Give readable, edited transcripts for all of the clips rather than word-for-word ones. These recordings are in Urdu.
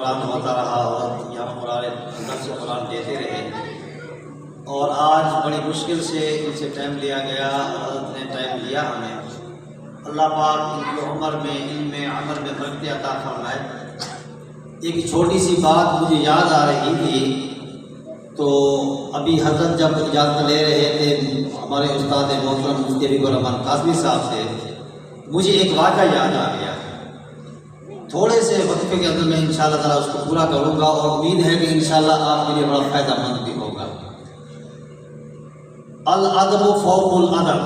قرآن ہوتا رہا اور یہاں قرآن درس قرآن دیتے رہے، اور آج بڑی مشکل سے ان سے ٹائم لیا گیا اور حضرت نے ٹائم لیا ہمیں۔ اللہ پاک ان کی عمر میں، علم میں، عمل میں برکت عطا فرمائے۔ ایک چھوٹی سی بات مجھے یاد آ رہی تھی، تو ابھی حضرت جب اجازت لے رہے تھے ہمارے استاد محترم مفتی حبیب الرحمن قاسمی صاحب سے، مجھے ایک واقعہ یاد آ گیا۔ تھوڑے سے وقفے کے اندر میں انشاءاللہ تعالیٰ اس کو پورا کروں گا، اور امید ہے کہ انشاءاللہ آپ کے لیے بڑا فائدہ مند بھی ہوگا۔ الادب فوق الادب،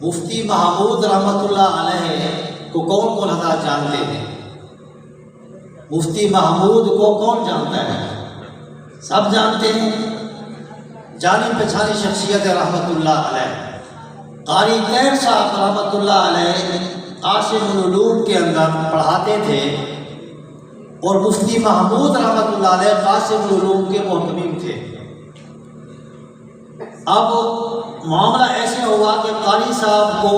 مفتی محمود رحمۃ اللہ علیہ کو کون کون حضرات جانتے ہیں؟ مفتی محمود کو کون جانتا ہے؟ سب جانتے ہیں، جانی پہچانی شخصیت رحمۃ اللہ علیہ۔ قاری طاہر صاحب رحمۃ اللہ علیہ قاسم العلوم کے اندر پڑھاتے تھے، اور مفتی محمود رحمۃ اللہ علیہ قاسم العلوم کے محتمم تھے۔ اب معاملہ ایسے ہوا کہ قاری صاحب کو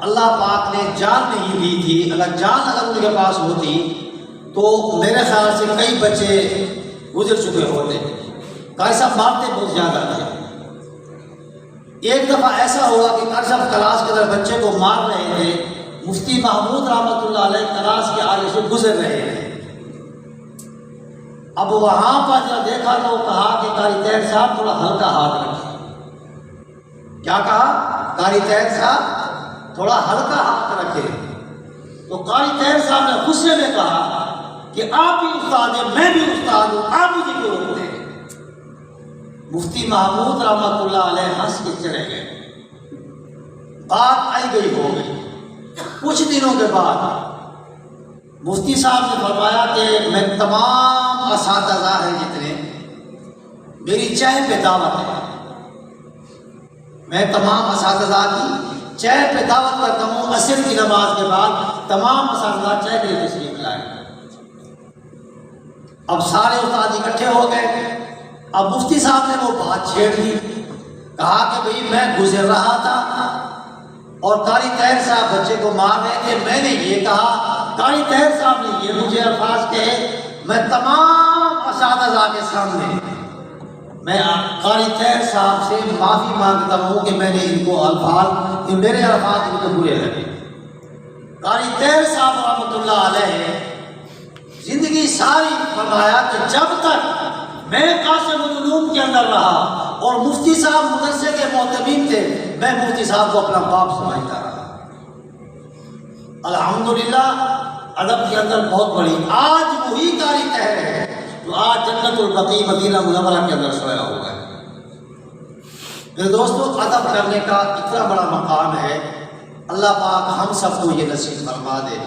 اللہ پاک نے جان نہیں دی تھی، اگر جان ان کے پاس ہوتی تو میرے خیال سے کئی بچے گزر چکے ہوتے۔ قاری صاحب مارتے بہت زیادہ تھے۔ ایک دفعہ ایسا ہوا کہ قاری صاحب کلاس کے اندر بچے کو مار رہے تھے، مفتی محمود رحمۃ اللہ علیہ کلاس کے آگے سے گزر رہے تھے۔ اب وہاں پر جب دیکھا تو کہا کہ قاری طاہر صاحب تھوڑا ہلکا ہاتھ رکھیں۔ کیا کہا؟ قاری طاہر صاحب تھوڑا ہلکا ہاتھ رکھے۔ تو قاری طاہر صاحب نے غصے میں کہا کہ آپ بھی استاد ہیں، میں بھی استاد ہوں، آپ مجھے کیوں روکتے ہیں؟ مفتی محمود رحمۃ اللہ علیہ ہنس کے چلے گئے۔ بات آئی گئی ہو گئی۔ کچھ دنوں کے بعد مفتی صاحب نے فرمایا کہ میں تمام اساتذہ ہیں جتنے، میری چائے پہ دعوت ہے، میں تمام اساتذہ کی چائے پہ دعوت کرتا ہوں، عصر کی نماز کے بعد تمام اساتذہ چائے کے لیے تشریف لائیں۔ اب سارے استاد اکٹھے ہو گئے۔ اب مفتی صاحب نے وہ بات چھیڑ دی، کہا کہ بھئی میں گزر رہا تھا اور قاری طاہر صاحب بچے کو مار رہے تھے، میں نے یہ کہا، قاری طاہر صاحب نے یہ مجھے الفاظ کہے، میں تمام اساتذہ کے سامنے میں قاری طاہر صاحب سے معافی مانگتا ہوں کہ میں نے ان کو الفاظ، میرے الفاظ ان کو برے لگے۔ قاری طاہر صاحب رحمۃ اللہ علیہ زندگی ساری فرمایا کہ جب تک میں قاسم العلوم کے اندر رہا اور مفتی صاحب مدرسے کے محتمم تھے، میں مفتی صاحب کو اپنا باپ سمجھتا رہا۔ الحمدللہ ادب کے اندر بہت بڑی، آج وہی قاری طاہر ہے جو آج جنت البقیع مدینہ منورہ کے اندر سویا ہوا ہے۔ میرے دوستو، ادب کرنے کا اتنا بڑا مقام ہے، اللہ پاک ہم سب کو یہ نصیب فرما دے۔